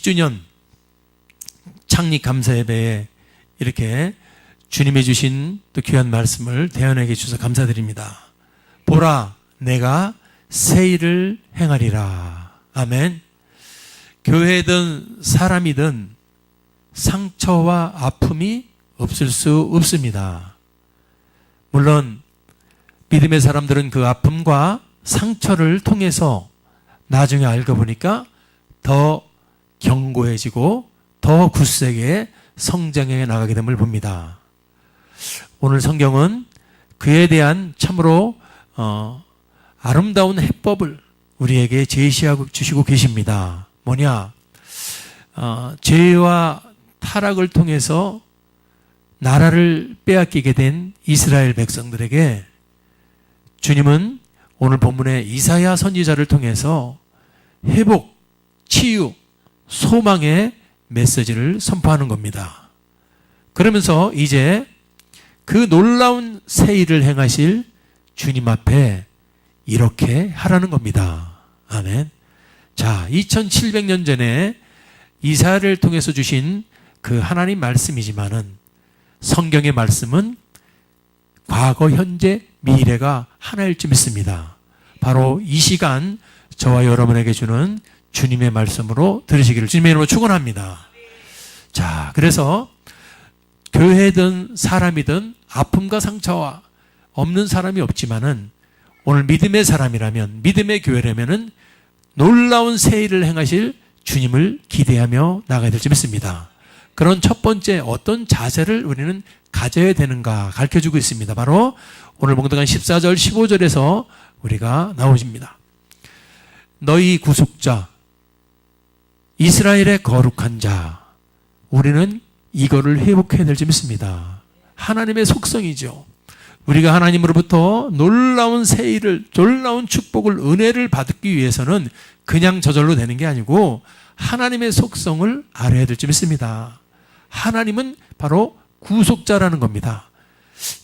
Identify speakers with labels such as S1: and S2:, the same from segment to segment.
S1: 10주년 창립 감사 예배에 이렇게 주님이 주신 또 귀한 말씀을 대언에게 주셔서 감사드립니다. 보라, 내가 새 일을 행하리라. 아멘. 교회든 사람이든 상처와 아픔이 없을 수 없습니다. 물론 믿음의 사람들은 그 아픔과 상처를 통해서 나중에 알고 보니까 더 견고해지고 더 굳세게 성장해 나가게 됨을 봅니다. 오늘 성경은 그에 대한 참으로 아름다운 해법을 우리에게 제시하고 주시고 계십니다. 뭐냐? 죄와 타락을 통해서 나라를 빼앗기게 된 이스라엘 백성들에게 주님은 오늘 본문의 이사야 선지자를 통해서 회복, 치유, 소망의 메시지를 선포하는 겁니다. 그러면서 이제 그 놀라운 새 일을 행하실 주님 앞에 이렇게 하라는 겁니다. 아멘. 자, 2700년 전에 이사야를 통해서 주신 그 하나님 말씀이지만은 성경의 말씀은 과거, 현재, 미래가 하나일 줄 믿습니다. 바로 이 시간 저와 여러분에게 주는 주님의 말씀으로 들으시기를 주님의 이름으로 축원합니다. 자, 그래서 교회든 사람이든 아픔과 상처와 없는 사람이 없지만은 오늘 믿음의 사람이라면, 믿음의 교회라면은 놀라운 새 일을 행하실 주님을 기대하며 나가야 될 줄 믿습니다. 그런 첫 번째 어떤 자세를 우리는 가져야 되는가 가르쳐주고 있습니다. 바로 오늘 봉독한 14절 15절에서 우리가 나오십니다. 너희 구속자 이스라엘의 거룩한 자, 우리는 이거를 회복해야 될 줄 믿습니다. 하나님의 속성이죠. 우리가 하나님으로부터 놀라운 새 일을, 놀라운 축복을, 은혜를 받기 위해서는 그냥 저절로 되는 게 아니고 하나님의 속성을 알아야 될 줄 믿습니다. 하나님은 바로 구속자라는 겁니다.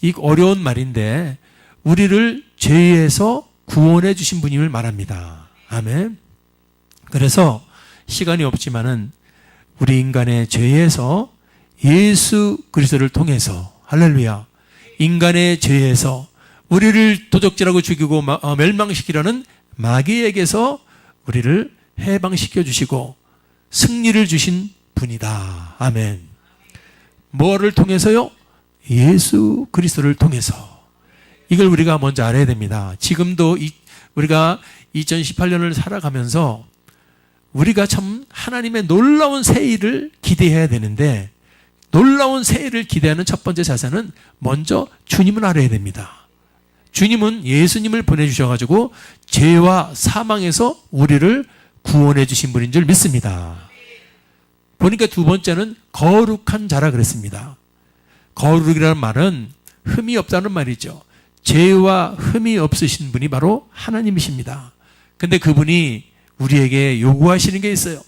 S1: 이 어려운 말인데 우리를 죄에서 구원해 주신 분임을 말합니다. 아멘. 그래서 시간이 없지만은 우리 인간의 죄에서 예수 그리스도를 통해서, 할렐루야, 인간의 죄에서 우리를 도적질하고 죽이고 멸망시키려는 마귀에게서 우리를 해방시켜 주시고 승리를 주신 분이다. 아멘. 뭐를 통해서요? 예수 그리스도를 통해서. 이걸 우리가 먼저 알아야 됩니다. 지금도 우리가 2018년을 살아가면서 우리가 참 하나님의 놀라운 새 일을 기대해야 되는데, 놀라운 새 일을 기대하는 첫 번째 자세는 먼저 주님을 알아야 됩니다. 주님은 예수님을 보내주셔가지고 죄와 사망에서 우리를 구원해 주신 분인 줄 믿습니다. 보니까 두 번째는 거룩한 자라 그랬습니다. 거룩이라는 말은 흠이 없다는 말이죠. 죄와 흠이 없으신 분이 바로 하나님이십니다. 근데 그분이 우리에게 요구하시는 게 있어요.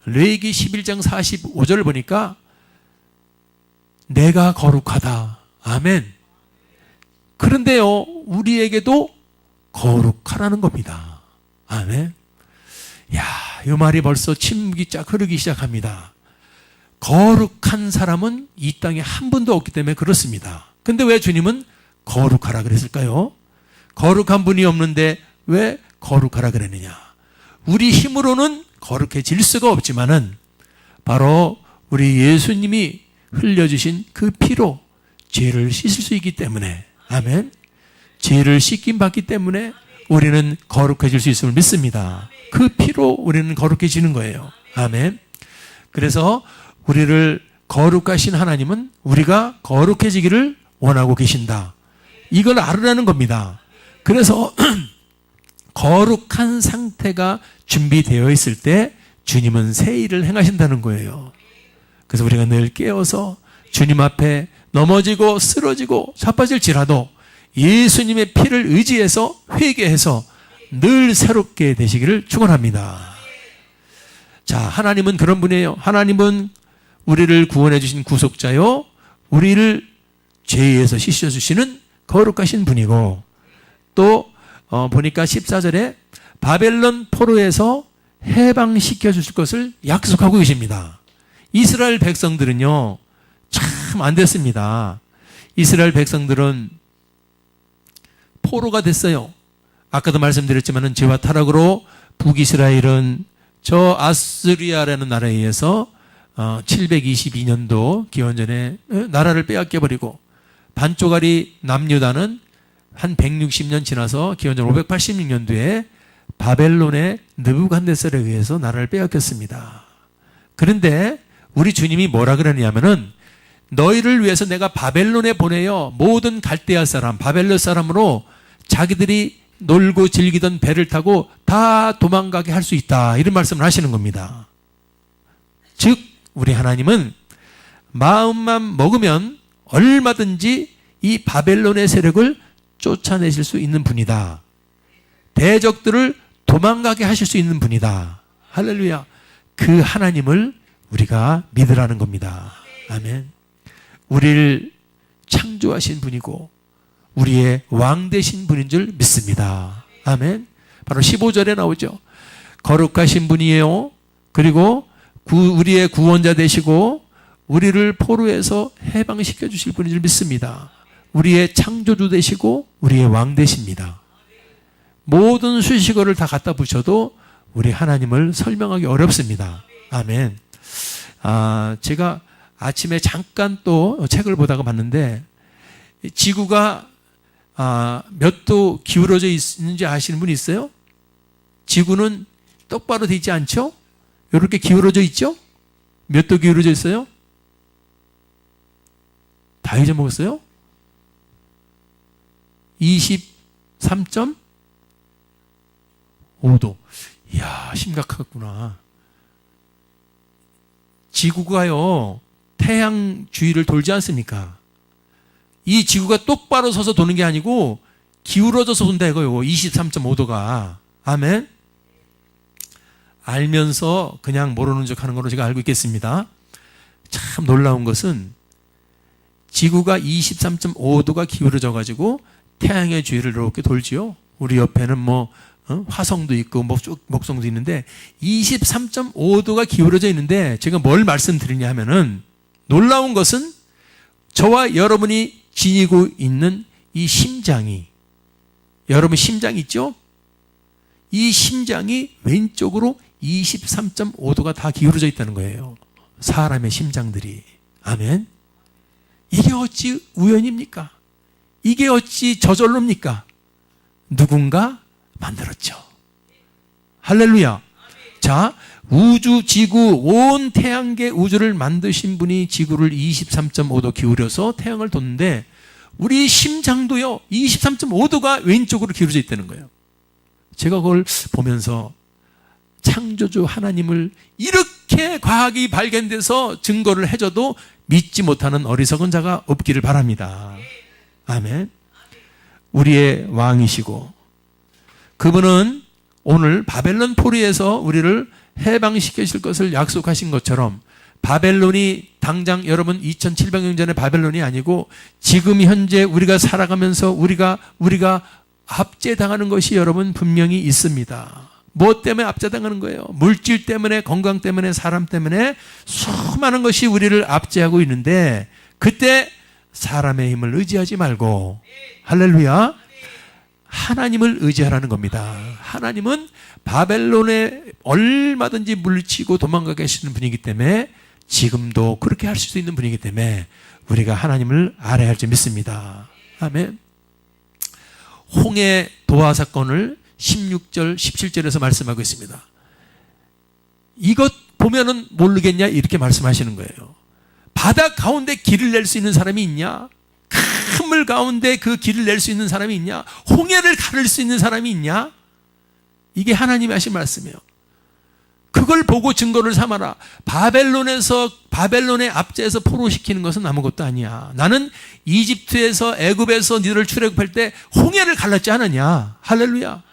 S1: 레위기 11장 45절을 보니까 내가 거룩하다. 아멘. 그런데요, 우리에게도 거룩하라는 겁니다. 아멘. 야, 이 말이 벌써 침묵이 쫙 흐르기 시작합니다. 거룩한 사람은 이 땅에 한 분도 없기 때문에 그렇습니다. 근데 왜 주님은 거룩하라 그랬을까요? 거룩한 분이 없는데 왜 거룩하라 그랬느냐? 우리 힘으로는 거룩해질 수가 없지만은 바로 우리 예수님이 흘려주신 그 피로 죄를 씻을 수 있기 때문에, 아멘. 죄를 씻김 받기 때문에 우리는 거룩해질 수 있음을 믿습니다. 그 피로 우리는 거룩해지는 거예요. 아멘. 그래서 우리를 거룩하신 하나님은 우리가 거룩해지기를 원하고 계신다. 이걸 알으라는 겁니다. 그래서 거룩한 상태가 준비되어 있을 때 주님은 새 일을 행하신다는 거예요. 그래서 우리가 늘 깨어서 주님 앞에 넘어지고 쓰러지고 자빠질지라도 예수님의 피를 의지해서 회개해서 늘 새롭게 되시기를 축원합니다. 자, 하나님은 그런 분이에요. 하나님은 우리를 구원해 주신 구속자요, 우리를 죄에서 씻어주시는 거룩하신 분이고, 또 보니까 14절에 바벨론 포로에서 해방시켜 주실 것을 약속하고 계십니다. 이스라엘 백성들은요, 참 안 됐습니다. 이스라엘 백성들은 포로가 됐어요. 아까도 말씀드렸지만은 죄와 타락으로 북이스라엘은 저 아스리아라는 나라에 의해서 722년도 기원전에 나라를 빼앗겨 버리고, 반쪽알이 남유다는 한 160년 지나서 기원전 586년도에 바벨론의 느부갓네살에 의해서 나라를 빼앗겼습니다. 그런데 우리 주님이 뭐라 그러냐면은, 너희를 위해서 내가 바벨론에 보내요 모든 갈대아 사람, 바벨론 사람으로 자기들이 놀고 즐기던 배를 타고 다 도망가게 할 수 있다, 이런 말씀을 하시는 겁니다. 즉 우리 하나님은 마음만 먹으면 얼마든지 이 바벨론의 세력을 쫓아내실 수 있는 분이다. 대적들을 도망가게 하실 수 있는 분이다. 할렐루야. 그 하나님을 우리가 믿으라는 겁니다. 아멘. 우리를 창조하신 분이고 우리의 왕 되신 분인 줄 믿습니다. 아멘. 바로 15절에 나오죠. 거룩하신 분이에요. 그리고 우리의 구원자 되시고 우리를 포로에서 해방시켜 주실 분인 줄 믿습니다. 우리의 창조주 되시고 우리의 왕 되십니다. 모든 수식어를 다 갖다 붙여도 우리 하나님을 설명하기 어렵습니다. 아멘. 제가 아침에 잠깐 또 책을 보다가 봤는데, 지구가 몇 도 기울어져 있는지 아시는 분 있어요? 지구는 똑바로 돼 있지 않죠? 이렇게 기울어져 있죠? 몇 도 기울어져 있어요? 다 잊어먹었어요? 23.5도. 이야, 심각하구나. 지구가요, 태양 주위를 돌지 않습니까? 이 지구가 똑바로 서서 도는 게 아니고 기울어져서 돈다 이거요. 23.5도가. 아멘. 알면서 그냥 모르는 척 하는 걸로 제가 알고 있겠습니다. 참 놀라운 것은 지구가 23.5도가 기울어져 가지고 태양의 주위를 이렇게 돌지요. 우리 옆에는 화성도 있고 목성도 있는데 23.5도가 기울어져 있는데, 제가 뭘 말씀드리냐 하면은, 놀라운 것은 저와 여러분이 지니고 있는 이 심장이, 여러분 심장 있죠? 이 심장이 왼쪽으로 23.5도가 다 기울어져 있다는 거예요. 사람의 심장들이. 아멘. 이게 어찌 우연입니까? 이게 어찌 저절로입니까? 누군가 만들었죠. 할렐루야. 자, 우주, 지구, 온 태양계 우주를 만드신 분이 지구를 23.5도 기울여서 태양을 뒀는데, 우리 심장도요 23.5도가 왼쪽으로 기울어져 있다는 거예요. 제가 그걸 보면서 창조주 하나님을 이렇게 과학이 발견돼서 증거를 해줘도 믿지 못하는 어리석은 자가 없기를 바랍니다. 아멘. 우리의 왕이시고 그분은 오늘 바벨론 포로에서 우리를 해방시키실 것을 약속하신 것처럼, 바벨론이 당장 여러분 2700년 전의 바벨론이 아니고 지금 현재 우리가 살아가면서 우리가 압제당하는 것이 여러분 분명히 있습니다. 뭐 때문에 압제당하는 거예요? 물질 때문에, 건강 때문에, 사람 때문에 수많은 것이 우리를 압제하고 있는데, 그때 사람의 힘을 의지하지 말고 할렐루야, 하나님을 의지하라는 겁니다. 하나님은 바벨론에 얼마든지 물리치고 도망가게 하시는 분이기 때문에, 지금도 그렇게 할 수 있는 분이기 때문에 우리가 하나님을 알아야 할 줄 믿습니다. 아멘. 홍해 도화 사건을 16절, 17절에서 말씀하고 있습니다. 이것 보면은 모르겠냐 이렇게 말씀하시는 거예요. 바다 가운데 길을 낼 수 있는 사람이 있냐? 큰 물 가운데 그 길을 낼 수 있는 사람이 있냐? 홍해를 가를 수 있는 사람이 있냐? 이게 하나님이 하신 말씀이에요. 그걸 보고 증거를 삼아라. 바벨론의 압제에서 포로시키는 것은 아무것도 아니야. 나는 이집트에서, 애굽에서 너희를 출애굽할 때 홍해를 갈랐지 않았냐. 할렐루야.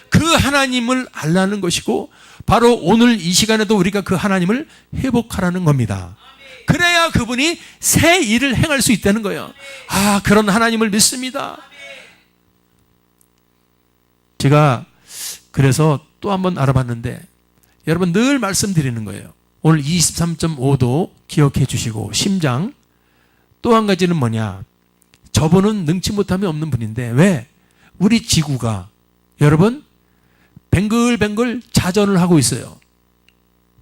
S1: 그 하나님을 알라는 것이고, 바로 오늘 이 시간에도 우리가 그 하나님을 회복하라는 겁니다. 그래야 그분이 새 일을 행할 수 있다는 거예요. 그런 하나님을 믿습니다. 제가 그래서 또 한번 알아봤는데, 여러분 늘 말씀드리는 거예요. 오늘 23.5도 기억해 주시고 심장. 또 한 가지는 뭐냐? 저분은 능치 못함이 없는 분인데 왜? 우리 지구가 여러분 뱅글뱅글 자전을 하고 있어요.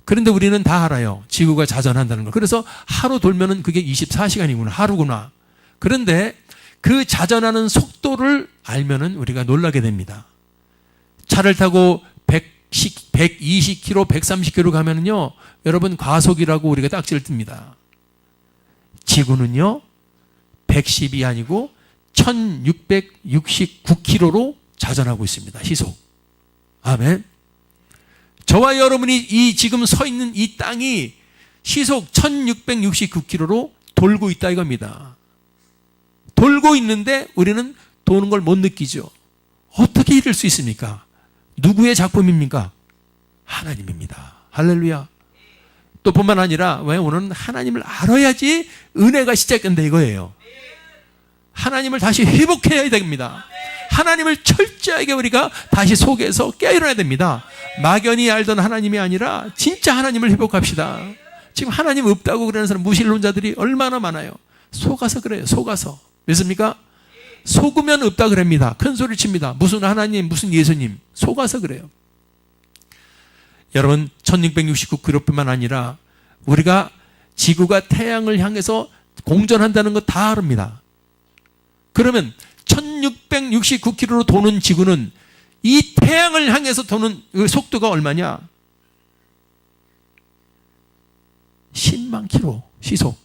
S1: 그런데 우리는 다 알아요. 지구가 자전한다는 걸. 그래서 하루 돌면은 그게 24시간이구나. 하루구나. 그런데 그 자전하는 속도를 알면은 우리가 놀라게 됩니다. 차를 타고 120km, 130km 가면은요, 여러분 과속이라고 우리가 딱지를 띱니다. 지구는요, 110이 아니고 1669km로 자전하고 있습니다. 시속. 아멘. 저와 여러분이 이 지금 서 있는 이 땅이 시속 1669km로 돌고 있다 이겁니다. 돌고 있는데 우리는 도는 걸 못 느끼죠. 어떻게 이럴 수 있습니까? 누구의 작품입니까? 하나님입니다. 할렐루야. 또 뿐만 아니라 왜 오늘은 하나님을 알아야지 은혜가 시작된다 이거예요. 하나님을 다시 회복해야 됩니다. 하나님을 철저하게 우리가 다시 속에서 깨어나야 됩니다. 막연히 알던 하나님이 아니라 진짜 하나님을 회복합시다. 지금 하나님 없다고 그러는 사람 무신론자들이 얼마나 많아요. 속아서 그래요. 속아서. 믿습니까? 속으면 없다 그럽니다. 큰 소리 칩니다. 무슨 하나님, 무슨 예수님. 속아서 그래요. 여러분 1669km뿐만 아니라 우리가 지구가 태양을 향해서 공전한다는 거 다 압니다. 그러면 1669km로 도는 지구는 이 태양을 향해서 도는 그 속도가 얼마냐? 10만 킬로 시속.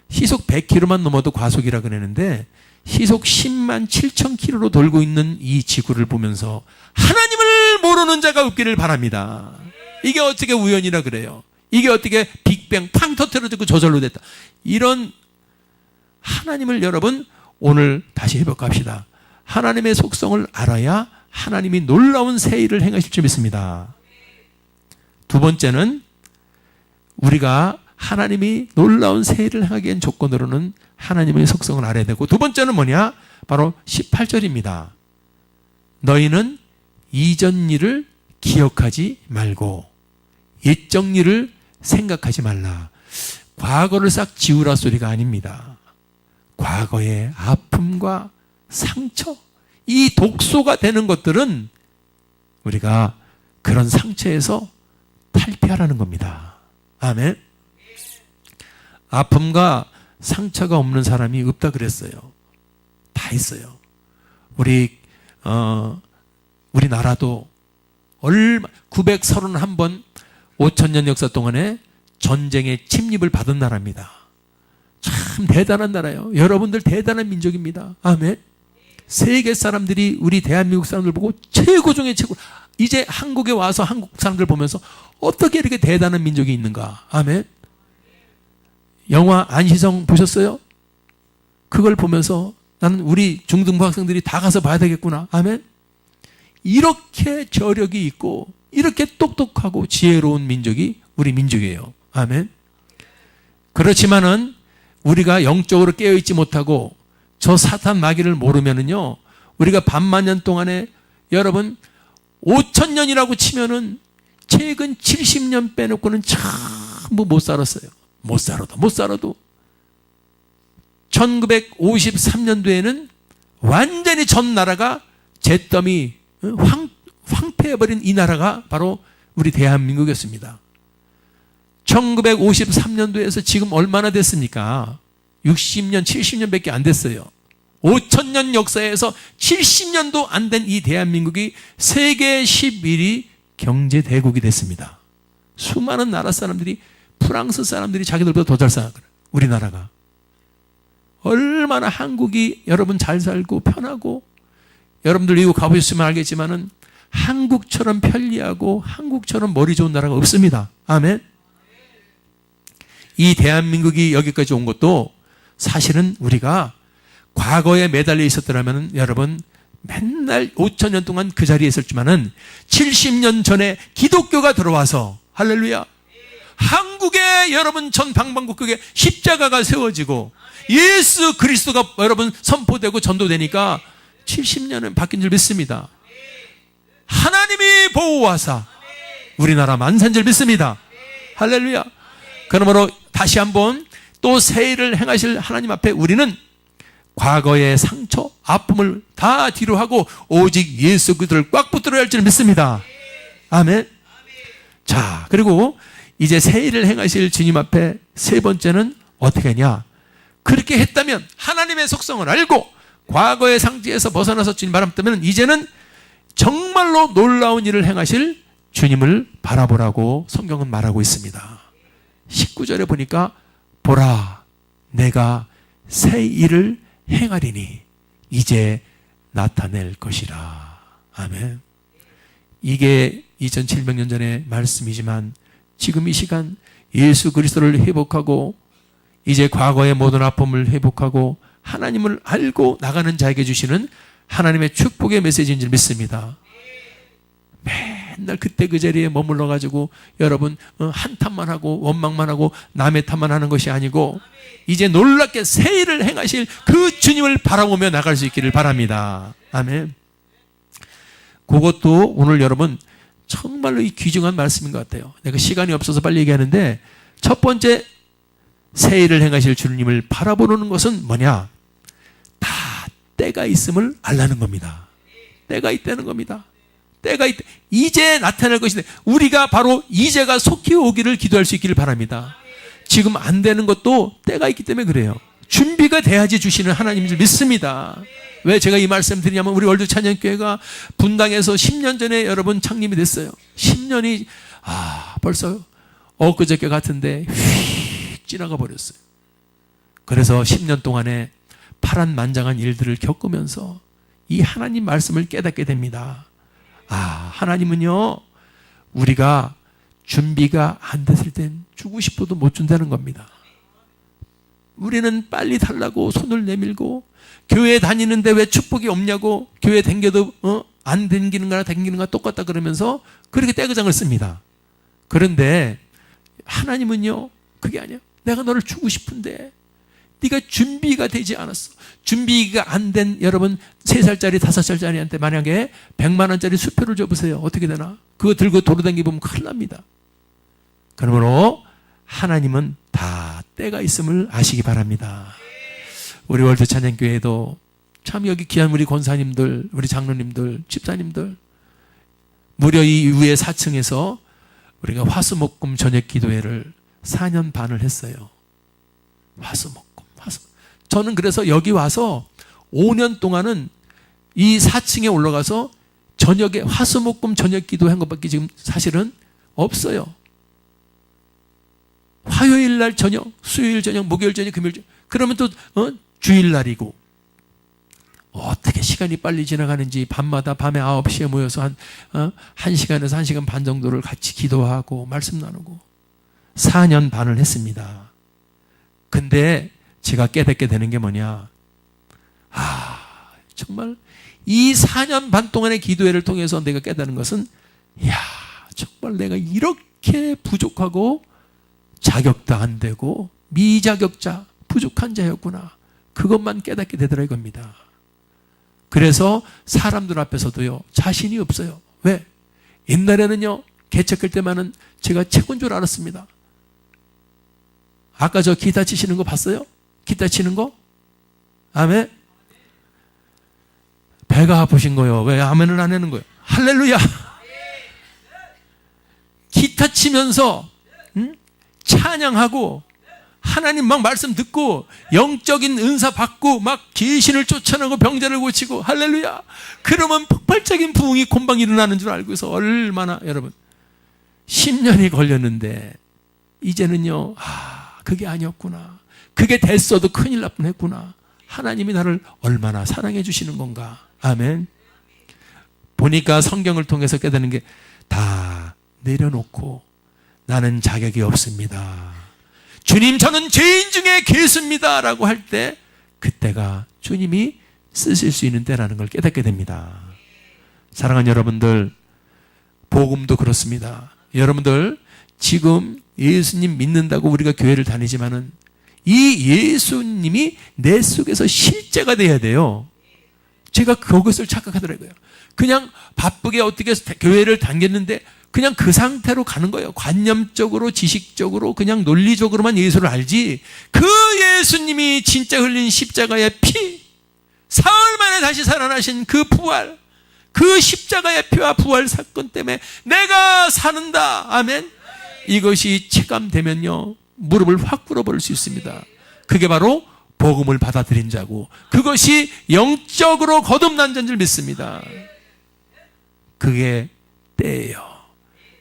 S1: 시속 100km만 넘어도 과속이라 그러는데 시속 10만 7천 킬로로 돌고 있는 이 지구를 보면서 하나님을 모르는 자가 없기를 바랍니다. 이게 어떻게 우연이라 그래요? 이게 어떻게 빅뱅 팡 터뜨려지고 저절로 됐다. 이런 하나님을 여러분 오늘 다시 회복합시다. 하나님의 속성을 알아야 하나님이 놀라운 새 일을 행하실 줄 믿습니다. 두 번째는 우리가 하나님이 놀라운 새 일을 행하기 위한 조건으로는 하나님의 속성을 알아야 되고, 두 번째는 뭐냐? 바로 18절입니다. 너희는 이전 일을 기억하지 말고 옛적 일을 생각하지 말라. 과거를 싹 지우라 소리가 아닙니다. 과거의 아픔과 상처, 이 독소가 되는 것들은 우리가 그런 상처에서 탈피하라는 겁니다. 아멘. 아픔과 상처가 없는 사람이 없다 그랬어요. 다 있어요. 우리나라도 931번 5,000년 역사 동안에 전쟁의 침입을 받은 나라입니다. 참 대단한 나라예요. 여러분들 대단한 민족입니다. 아멘. 세계 사람들이 우리 대한민국 사람들 보고 최고 중에 최고. 이제 한국에 와서 한국 사람들 보면서 어떻게 이렇게 대단한 민족이 있는가. 아멘. 영화 안시성 보셨어요? 그걸 보면서 나는 우리 중등부 학생들이 다 가서 봐야 되겠구나. 아멘. 이렇게 저력이 있고 이렇게 똑똑하고 지혜로운 민족이 우리 민족이에요. 아멘. 그렇지만은 우리가 영적으로 깨어있지 못하고 저 사탄 마귀를 모르면은요, 우리가 반만 년 동안에 여러분 5,000년이라고 치면은 최근 70년 빼놓고는 전부 못 살았어요. 못 살아도 1953년도에는 완전히 전 나라가 잿더미 황폐해버린 이 나라가 바로 우리 대한민국이었습니다. 1953년도에서 지금 얼마나 됐습니까? 60년, 70년밖에 안 됐어요. 5,000년 역사에서 70년도 안 된 이 대한민국이 세계 11위 경제대국이 됐습니다. 수많은 나라 사람들이, 프랑스 사람들이 자기들보다 더 잘 살아요. 우리나라가. 얼마나 한국이 여러분 잘 살고 편하고, 여러분들 미국 가보셨으면 알겠지만은 한국처럼 편리하고 한국처럼 머리 좋은 나라가 없습니다. 아멘. 이 대한민국이 여기까지 온 것도 사실은 우리가 과거에 매달려 있었더라면 여러분 맨날 5,000년 동안 그 자리에 있었지만은 70년 전에 기독교가 들어와서 할렐루야, 한국에 여러분 전 방방곡곡에 십자가가 세워지고 예수 그리스도가 여러분 선포되고 전도되니까 70년은 바뀐 줄 믿습니다. 하나님이 보호하사 우리나라 만산 줄 믿습니다. 할렐루야. 그러므로 다시 한번 또 새 일을 행하실 하나님 앞에 우리는 과거의 상처, 아픔을 다 뒤로 하고 오직 예수 그리스도를 꽉 붙들어야 할 줄 믿습니다. 아멘. 자, 그리고 이제 새 일을 행하실 주님 앞에 세 번째는 어떻게 하냐? 그렇게 했다면 하나님의 속성을 알고 과거의 상처에서 벗어나서 주님 바라보면 이제는 정말로 놀라운 일을 행하실 주님을 바라보라고 성경은 말하고 있습니다. 19절에 보니까 보라 내가 새 일을 행하리니 이제 나타낼 것이라. 아멘. 이게 2700년 전의 말씀이지만 지금 이 시간 예수 그리스도를 회복하고 이제 과거의 모든 아픔을 회복하고 하나님을 알고 나가는 자에게 주시는 하나님의 축복의 메시지인 줄 믿습니다. 맨날 그때 그 자리에 머물러 가지고 여러분 한탄만 하고 원망만 하고 남의 탓만 하는 것이 아니고 이제 놀랍게 새 일을 행하실 그 주님을 바라보며 나갈 수 있기를 바랍니다. 아멘. 그것도 오늘 여러분 정말로 이 귀중한 말씀인 것 같아요. 내가 시간이 없어서 빨리 얘기하는데 첫 번째 새 일을 행하실 주님을 바라보는 것은 뭐냐? 다 때가 있음을 알라는 겁니다. 때가 있다는 겁니다. 때가 있다. 이제 나타날 것인데 우리가 바로 이제가 속히 오기를 기도할 수 있기를 바랍니다. 지금 안 되는 것도 때가 있기 때문에 그래요. 준비가 돼야지 주시는 하나님인 줄 믿습니다. 왜 제가 이 말씀 드리냐면 우리 월드 찬양교회가 분당에서 10년 전에 여러분 창립이 됐어요. 10년이 벌써 엊그저께 같은데 휙 지나가 버렸어요. 그래서 10년 동안에 파란만장한 일들을 겪으면서 이 하나님 말씀을 깨닫게 됩니다. 하나님은요 우리가 준비가 안 됐을 땐 주고 싶어도 못 준다는 겁니다. 우리는 빨리 달라고 손을 내밀고 교회 다니는데 왜 축복이 없냐고 교회 댕겨도 안 댕기는 거나 댕기는 거나 똑같다 그러면서 그렇게 떼그장을 씁니다. 그런데 하나님은요 그게 아니야. 내가 너를 주고 싶은데 네가 준비가 되지 않았어. 준비가 안 된 여러분 3살짜리 5살짜리한테 만약에 100만 원짜리 수표를 줘보세요. 어떻게 되나? 그거 들고 돌아다니면 큰일 납니다. 그러므로 하나님은 다 때가 있음을 아시기 바랍니다. 우리 월드 찬양교회도 참 여기 귀한 우리 권사님들, 우리 장로님들, 집사님들 무려 이 위에 4층에서 우리가 화수목금 저녁 기도회를 4년 반을 했어요. 화수목금. 저는 그래서 여기 와서 5년 동안은 이 4층에 올라가서 저녁에 화수목금 저녁 기도한 것밖에 지금 사실은 없어요. 화요일 날 저녁, 수요일 저녁, 목요일 저녁, 금요일 저녁. 그러면 또 주일날이고 어떻게 시간이 빨리 지나가는지 밤마다 밤에 9시에 모여서 한 1시간에서 1시간 반 정도를 같이 기도하고 말씀 나누고 4년 반을 했습니다. 근데 제가 깨닫게 되는 게 뭐냐? 정말 이 4년 반 동안의 기도회를 통해서 내가 깨닫는 것은 정말 내가 이렇게 부족하고 자격도 안 되고 미자격자, 부족한 자였구나. 그것만 깨닫게 되더라 이겁니다. 그래서 사람들 앞에서도요 자신이 없어요. 왜? 옛날에는요 개척할 때만은 제가 최고인 줄 알았습니다. 아까 저 기타 치시는 거 봤어요? 기타 치는 거? 아멘? 배가 아프신 거요. 왜 아멘을 안 하는 거예요? 할렐루야! 기타 치면서 찬양하고 하나님 막 말씀 듣고 영적인 은사 받고 막 귀신을 쫓아내고 병자를 고치고 할렐루야. 그러면 폭발적인 부흥이 곤방 일어나는 줄 알고서 얼마나 여러분 10년이 걸렸는데 이제는요 그게 아니었구나. 그게 됐어도 큰일 날 뻔했구나. 하나님이 나를 얼마나 사랑해 주시는 건가. 아멘. 보니까 성경을 통해서 깨닫는 게 다 내려놓고 나는 자격이 없습니다. 주님 저는 죄인 중에 괴수입니다 라고 할 때 그때가 주님이 쓰실 수 있는 때라는 걸 깨닫게 됩니다. 사랑하는 여러분들 복음도 그렇습니다. 여러분들 지금 예수님 믿는다고 우리가 교회를 다니지만은 이 예수님이 내 속에서 실제가 돼야 돼요. 제가 그것을 착각하더라고요. 그냥 바쁘게 어떻게 교회를 다녔는데 그냥 그 상태로 가는 거예요. 관념적으로, 지식적으로, 그냥 논리적으로만 예수를 알지, 그 예수님이 진짜 흘린 십자가의 피, 사흘 만에 다시 살아나신 그 부활, 그 십자가의 피와 부활 사건 때문에 내가 사는다. 아멘. 이것이 체감되면요, 무릎을 확 꿇어버릴 수 있습니다. 그게 바로 복음을 받아들인 자고, 그것이 영적으로 거듭난 자인 줄 믿습니다. 그게 때예요.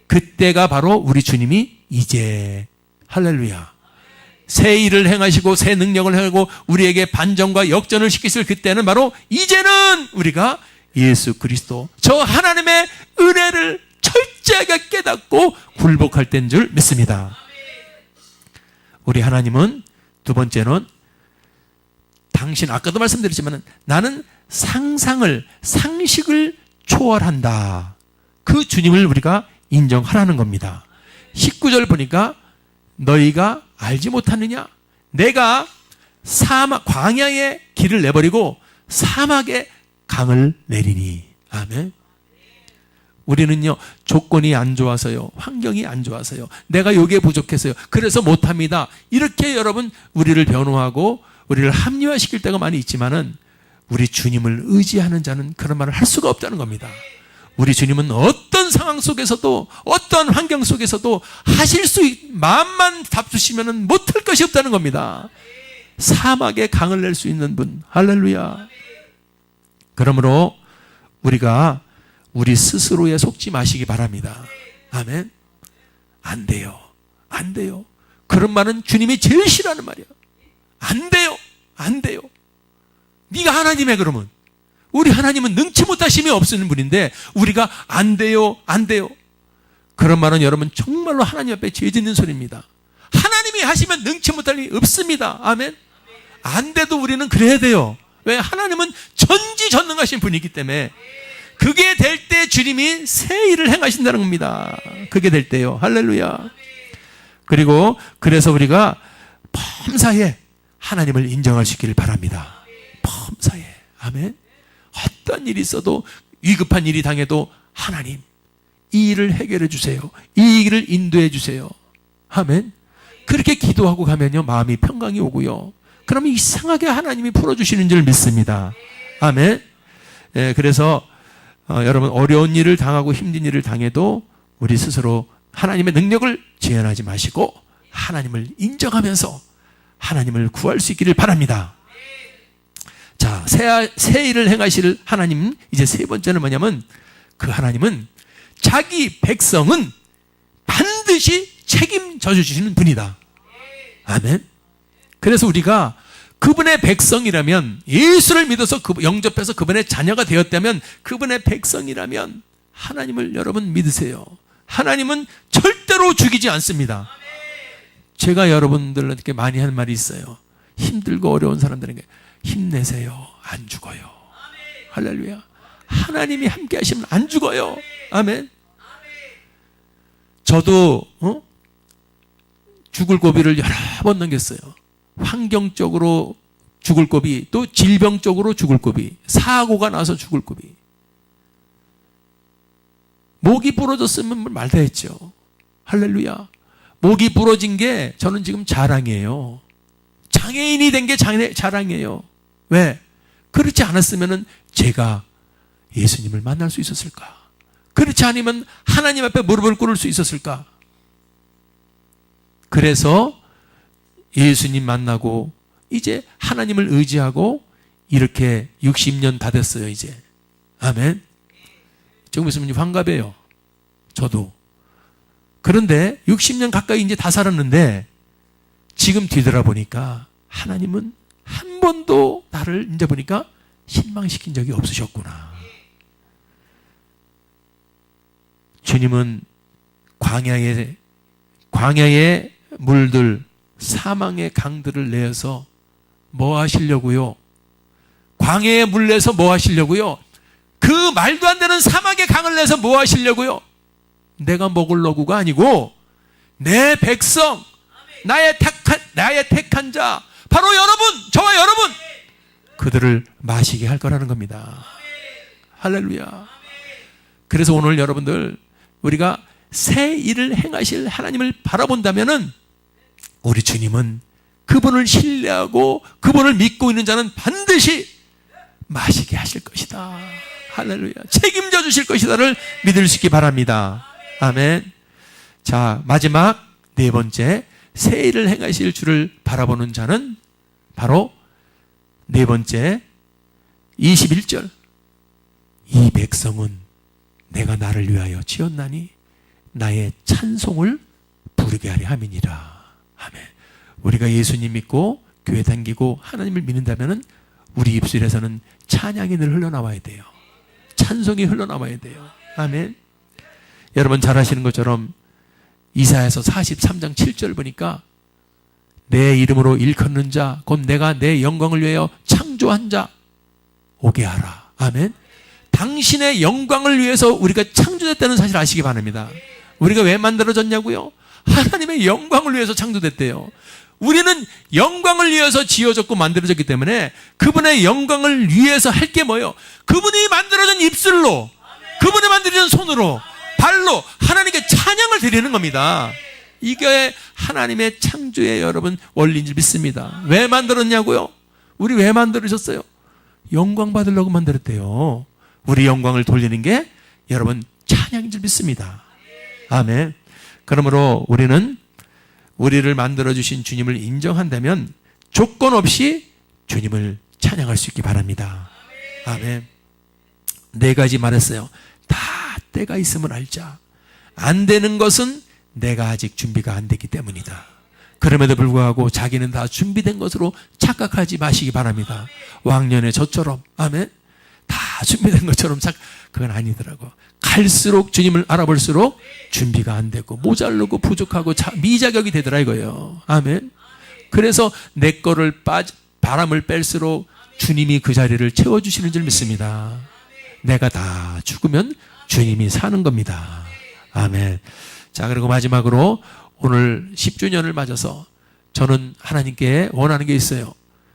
S1: 그때가 바로 우리 주님이 이제, 할렐루야, 새 일을 행하시고 새 능력을 행하고 우리에게 반전과 역전을 시키실 그때는 바로 이제는 우리가 예수 그리스도, 저 하나님의 은혜를 철저하게 깨닫고 굴복할 때인 줄 믿습니다. 우리 하나님은 두 번째는, 당신 아까도 말씀드렸지만 나는 상식을 초월한다. 그 주님을 우리가 인정하라는 겁니다. 19절 보니까 너희가 알지 못하느냐? 내가 광야에 길을 내버리고 사막에 강을 내리니. 아멘. 우리는요, 조건이 안 좋아서요, 환경이 안 좋아서요, 내가 요게 부족해서요, 그래서 못합니다, 이렇게 여러분 우리를 변호하고 우리를 합리화시킬 때가 많이 있지만은, 우리 주님을 의지하는 자는 그런 말을 할 수가 없다는 겁니다. 우리 주님은 어떤 상황 속에서도, 어떤 환경 속에서도 하실 수 마음만 답주시면 못할 것이 없다는 겁니다. 사막에 강을 낼 수 있는 분, 할렐루야. 그러므로 우리가 우리 스스로에 속지 마시기 바랍니다. 아멘. 안 돼요, 안 돼요. 그런 말은 주님이 제일 싫어하는 말이야. 안 돼요, 안 돼요. 네가 하나님의, 그러면 우리 하나님은 능치 못하심이 없으는 분인데 우리가 안 돼요, 안 돼요. 그런 말은 여러분 정말로 하나님 앞에 죄 짓는 소리입니다. 하나님이 하시면 능치 못할 일이 없습니다. 아멘. 안 돼도 우리는 그래야 돼요. 왜? 하나님은 전지전능하신 분이기 때문에. 그게 될 때 주님이 새 일을 행하신다는 겁니다. 그게 될 때요. 할렐루야. 그리고 그래서 우리가 범사에 하나님을 인정할 수 있기를 바랍니다. 범사에. 아멘. 어떤 일이 있어도, 위급한 일이 당해도 하나님, 이 일을 해결해 주세요, 이 일을 인도해 주세요. 아멘. 그렇게 기도하고 가면요, 마음이 평강이 오고요, 그러면 이상하게 하나님이 풀어주시는 줄 믿습니다. 아멘. 예, 그래서 여러분, 어려운 일을 당하고 힘든 일을 당해도 우리 스스로 하나님의 능력을 제한하지 마시고 하나님을 인정하면서 하나님을 구할 수 있기를 바랍니다. 자, 새 일을 행하실 하나님, 이제 세 번째는 뭐냐면, 그 하나님은 자기 백성은 반드시 책임져 주시는 분이다. 아멘. 그래서 우리가 그분의 백성이라면, 예수를 믿어서 영접해서 그분의 자녀가 되었다면, 그분의 백성이라면 하나님을 여러분 믿으세요. 하나님은 절대로 죽이지 않습니다. 제가 여러분들한테 많이 하는 말이 있어요. 힘들고 어려운 사람들에게 힘내세요, 안 죽어요. 할렐루야. 하나님이 함께 하시면 안 죽어요. 아멘. 저도 죽을 고비를 여러 번 넘겼어요. 환경적으로 죽을 고비, 또 질병적으로 죽을 고비, 사고가 나서 죽을 고비. 목이 부러졌으면 말 다 했죠. 할렐루야. 목이 부러진 게 저는 지금 자랑이에요. 장애인이 된 게 자랑이에요. 왜? 그렇지 않았으면 제가 예수님을 만날 수 있었을까? 그렇지 않으면 하나님 앞에 무릎을 꿇을 수 있었을까? 그래서 예수님 만나고 이제 하나님을 의지하고 이렇게 60년 다 됐어요, 이제. 아멘. 조금 있으면 환갑이에요. 저도. 그런데 60년 가까이 이제 다 살았는데 지금 뒤돌아보니까 하나님은 한 번도 나를 이제 보니까 실망시킨 적이 없으셨구나. 주님은 광야의 물들, 사망의 강들을 내어서 뭐 하시려고요? 광야의 물 내서 뭐 하시려고요? 그 말도 안 되는 사막의 강을 내서 뭐 하시려고요? 내가 먹으려고가 아니고 내 백성, 나의 택한 자, 바로 여러분, 저와 여러분, 그들을 마시게 할 거라는 겁니다. 할렐루야. 그래서 오늘 여러분들, 우리가 새 일을 행하실 하나님을 바라본다면은 우리 주님은 그분을 신뢰하고 그분을 믿고 있는 자는 반드시 마시게 하실 것이다. 할렐루야. 책임져 주실 것이다를 믿을 수 있기 바랍니다. 아멘. 자, 마지막 네 번째, 새 일을 행하실 주를 바라보는 자는 바로 네 번째 21절. 이 백성은 내가 나를 위하여 지었나니 나의 찬송을 부르게 하려 함이니라. 아멘. 우리가 예수님 믿고 교회 다니고 하나님을 믿는다면 우리 입술에서는 찬양이 늘 흘러나와야 돼요. 찬송이 흘러나와야 돼요. 아멘. 여러분 잘 아시는 것처럼 이사야서 43장 7절 보니까 내 이름으로 일컫는 자 곧 내가 내 영광을 위하여 창조한 자 오게 하라. 아멘. 당신의 영광을 위해서 우리가 창조됐다는 사실 아시기 바랍니다. 우리가 왜 만들어졌냐고요? 하나님의 영광을 위해서 창조됐대요. 우리는 영광을 위해서 지어졌고 만들어졌기 때문에 그분의 영광을 위해서 할 게 뭐예요? 그분이 만들어진 입술로, 그분이 만들어진 손으로, 발로 하나님께 찬양을 드리는 겁니다. 이게 하나님의 창조의 여러분 원리인 줄 믿습니다. 왜 만들었냐고요? 우리 왜 만들어졌어요? 영광 받으려고 만들었대요. 우리 영광을 돌리는 게 여러분 찬양인 줄 믿습니다. 아멘. 그러므로 우리는 우리를 만들어주신 주님을 인정한다면 조건 없이 주님을 찬양할 수 있기 바랍니다. 아멘. 네 가지 말했어요. 다 때가 있음을 알자. 안 되는 것은 내가 아직 준비가 안 됐기 때문이다. 그럼에도 불구하고 자기는 다 준비된 것으로 착각하지 마시기 바랍니다. 왕년에 저처럼, 아멘, 다 준비된 것처럼 그건 아니더라고. 갈수록 주님을 알아볼수록 준비가 안 되고 모자르고 부족하고 미자격이 되더라 이거예요. 아멘. 그래서 내 거를 바람을 뺄수록 주님이 그 자리를 채워주시는 줄 믿습니다. 내가 다 죽으면 주님이 사는 겁니다. 아멘. 자, 그리고 마지막으로 오늘 10주년을 맞아서 저는 하나님께 원하는 게 있어요.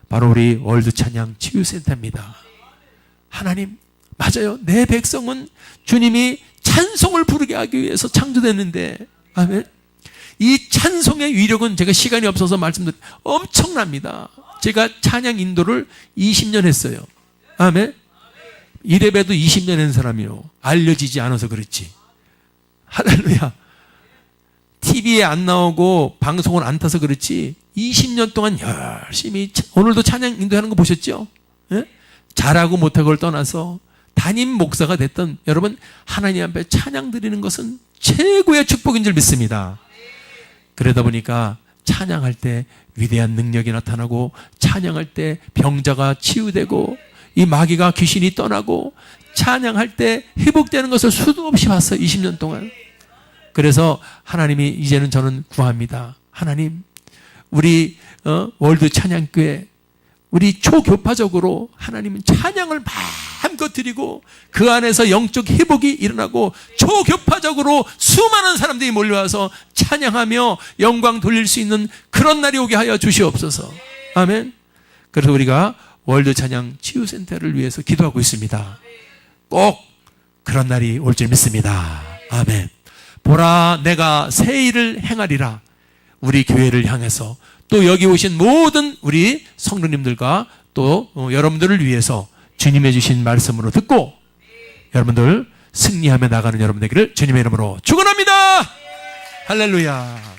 S1: 바로 우리 월드 찬양 치유센터입니다. 하나님, 맞아요. 내 백성은 주님이 찬송을 부르게 하기 위해서 창조됐는데, 아멘. 이 찬송의 위력은 제가 시간이 없어서 말씀드린 엄청납니다. 제가 찬양 인도를 20년 했어요. 아멘. 이래봬도 20년 한 사람이요. 알려지지 않아서 그렇지. 할렐루야. TV에 안 나오고 방송을 안 타서 그렇지 20년 동안 열심히 오늘도 찬양 인도하는 거 보셨죠? 예? 잘하고 못하고를 떠나서 담임 목사가 됐던 여러분, 하나님 앞에 찬양 드리는 것은 최고의 축복인 줄 믿습니다. 그러다 보니까 찬양할 때 위대한 능력이 나타나고, 찬양할 때 병자가 치유되고, 이 마귀가 귀신이 떠나고, 찬양할 때 회복되는 것을 수도 없이 봤어요. 20년 동안. 그래서 하나님이 이제는 저는 구합니다. 하나님, 우리 월드 찬양교회 우리 초교파적으로 하나님은 찬양을 마음껏 드리고 그 안에서 영적 회복이 일어나고 초교파적으로 수많은 사람들이 몰려와서 찬양하며 영광 돌릴 수 있는 그런 날이 오게 하여 주시옵소서. 아멘. 그래서 우리가 월드 찬양 치유센터를 위해서 기도하고 있습니다. 꼭 그런 날이 올 줄 믿습니다. 아멘. 보라, 내가 새 일을 행하리라. 우리 교회를 향해서 또 여기 오신 모든 우리 성도님들과 또 여러분들을 위해서 주님의 주신 말씀으로 듣고 여러분들 승리하며 나가는 여러분 되기를 주님의 이름으로 축원합니다. 할렐루야.